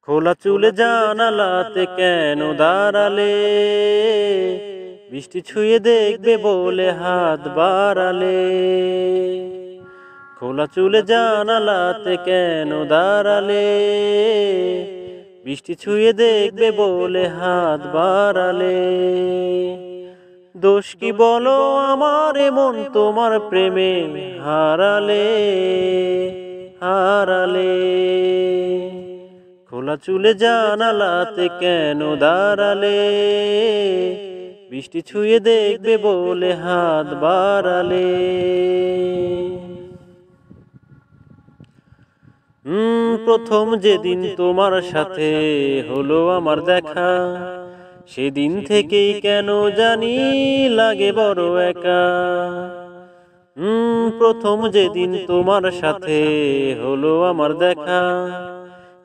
খোলা চুলে জানালাতে কেন দাঁড়ালে? বৃষ্টি ছুঁয়ে দেখবে বলে হাত বাড়ালে। খোলা চুলে জানালাতে কেন দাঁড়ালে? বৃষ্টি ছুঁয়ে দেখবে বলে হাত বাড়ালে। দোষ কি বলো আমার এমন তোমার প্রেমে হারালে হারালে। খোলা চুলে জানালাতে কেন দাঁড়ালে? বৃষ্টি ছুঁয়ে দেখবে বলে হাত বাড়ালে। প্রথম যেদিন তোমার সাথে হলো আমার দেখা, সেদিন থেকেই কেন জানি লাগে বড় একা। প্রথম যেদিন তোমার সাথে হলো আমার দেখা,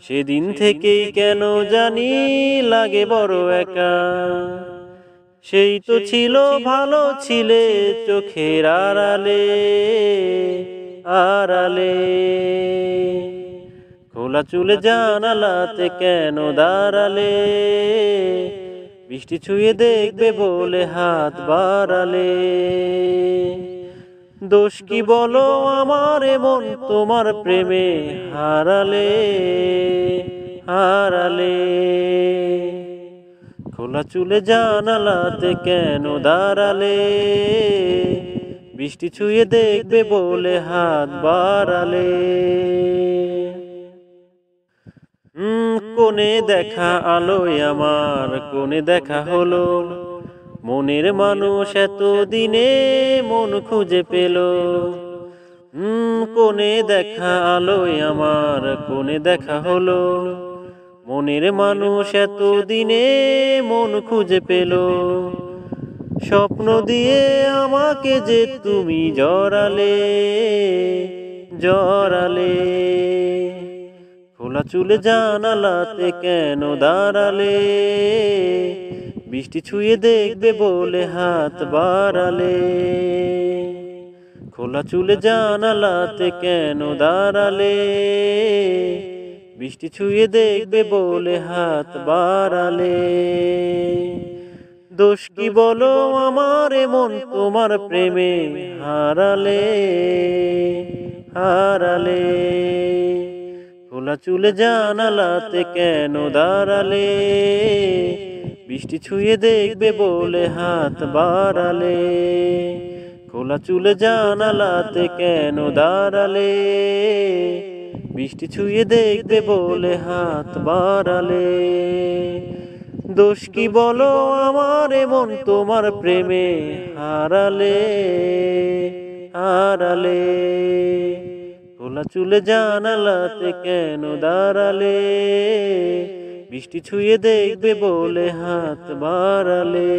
সেদিন থেকেই কেন জানি লাগে বড় একা। সেই তো ছিল ভালো ছিলে চোখের আড়ালে আড়ালে। খোলা চুলে জানালাতে কেন দাঁড়ালে? বৃষ্টি ছুঁয়ে দেখবে বলে হাত বাড়ালে। দোষ কি বলো আমার এমন তোমার প্রেমে হারালে হারালে। খোলা চুলে জানালাতে কেন দাঁড়ালে? বৃষ্টি ছুঁয়ে দেখবে বলে হাত বাড়ালে। কোণে দেখা আলোয় আমার কোণে দেখা হলো, মনের মানুষ এত দিনে মন খুঁজে পেল। কোণে দেখা আলোয় আমার কোণে দেখা হলো, মনের মানুষ এত দিনে মন খুঁজে পেল। স্বপ্ন দিয়ে আমাকে যে তুমি জড়ালে জড়ালে। খোলা চুলে জানালাতে কেন দাঁড়ালে? বৃষ্টি ছুঁয়ে দেখবে বলে হাত বাড়ালে। খোলা চুলে জানালাতে কেন দাঁড়ালে? বৃষ্টি ছুঁয়ে দেখবে বলে হাত বাড়ালে। দোষ কি বলো আমার এমন তোমার প্রেমে হারালে হারালে। খোলা চুলে জানালাতে কেন দাঁড়ালে? বৃষ্টি ছুঁয়ে দেখবে বলে হাত বাড়ালে। খোলা চুলে জানালাতে কেন দাঁড়ালে? বৃষ্টি ছুঁয়ে দেখবে বলে হাত বাড়ালে। দোষ কি বলো আমার এমন তোমার প্রেমে হারালে হারালে। খোলা চুলে জানালাতে কেন দাঁড়ালে? বৃষ্টি ছুঁয়ে দেখবে বলে হাত বাড়ালে।